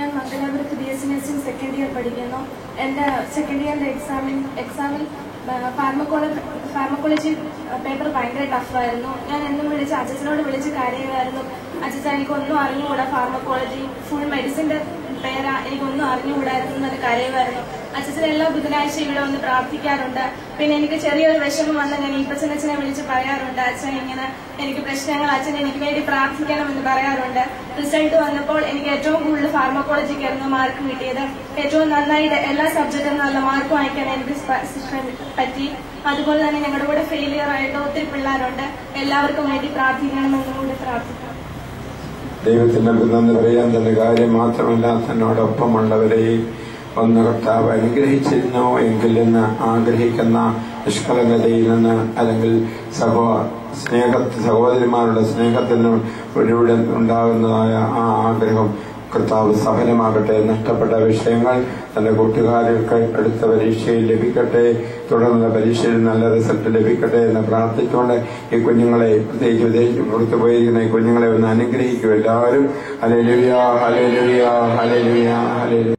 ഞാൻ മംഗലാപുരത്ത് BSc nursing second year പഠിക്കുന്നു. എന്റെ സെക്കൻഡ് ഇയറിന്റെ എക്സാമിൽ ഫാർമക്കോളജി പേപ്പർ ഭയങ്കര ടഫായിരുന്നു. ഞാൻ എന്നും അച്ഛനോട് വിളിച്ച് കരയുമായിരുന്നു. അച്ഛൻ എനിക്കൊന്നും അറിഞ്ഞുകൂടാ, ഫാർമക്കോളജി ഫുൾ മെഡിസിന്റെ പേരാ, എനിക്കൊന്നും അറിഞ്ഞുകൂടായിരുന്നു എന്നൊരു കരയുമായിരുന്നു. അച്ഛൻ എല്ലാ ബുധനാഴ്ച ഇവിടെ വന്ന് പ്രാർത്ഥിക്കാറുണ്ട്. പിന്നെ എനിക്ക് ചെറിയൊരു വിഷമം വന്നാൽ ഞാൻ ഈപ്പച്ചനെ വിളിച്ച് പറയാറുണ്ട്. അച്ഛൻ ഇങ്ങനെ എനിക്ക് പ്രശ്നങ്ങൾ, അച്ഛൻ എനിക്ക് വേണ്ടി പ്രാർത്ഥിക്കണമെന്ന് പറയാറുണ്ട്. റിസൾട്ട് വന്നപ്പോൾ എനിക്ക് ഏറ്റവും കൂടുതൽ ഫാർമക്കോളജിക്കായിരുന്നു മാർക്ക് കിട്ടിയത്. ഏറ്റവും നന്നായിട്ട് എല്ലാ സബ്ജക്റ്റും നല്ല മാർക്ക് വാങ്ങിക്കാൻ എനിക്ക് പറ്റി. അതുപോലെ തന്നെ ഞങ്ങളുടെ കൂടെ ഫെയിലിയർ ആയിട്ട് ഒത്തിരി പിള്ളേരുണ്ട്. എല്ലാവർക്കും വേണ്ടി പ്രാർത്ഥിക്കണമെന്നും കൂടി പ്രാർത്ഥിക്കണം. ദൈവത്തിന് നന്ദി പറയാൻ തന്നെ കാര്യം മാത്രമല്ല, തന്നോടൊപ്പമുള്ളവരെ ഒന്ന് കർത്താവ് അനുഗ്രഹിച്ചിരുന്നു എങ്കിൽ എന്ന് ആഗ്രഹിക്കുന്ന നിഷ്കളങ്കതയിൽ നിന്ന്, അല്ലെങ്കിൽ സഹോദരിമാരുടെ സ്നേഹത്തിൽ നിന്നിലൂടെ ഉണ്ടാകുന്നതായ ആ ആഗ്രഹം കർത്താവ് സഫലമാകട്ടെ. നഷ്ടപ്പെട്ട വിഷയങ്ങൾ തന്റെ കൂട്ടുകാർക്ക് അടുത്ത പരീക്ഷയിൽ ലഭിക്കട്ടെ, തുടർന്നുള്ള പരീക്ഷയിൽ നല്ല റിസൾട്ട് ലഭിക്കട്ടെ എന്ന് പ്രാർത്ഥിച്ചുകൊണ്ട് ഈ കുഞ്ഞുങ്ങളെ, പ്രത്യേകിച്ച് വിദേശത്ത് പുറത്തു പോയിരിക്കുന്ന ഈ കുഞ്ഞുങ്ങളെ ഒന്ന് അനുഗ്രഹിക്കും എല്ലാവരും. Hallelujah, hallelujah, hallelujah, hallelujah.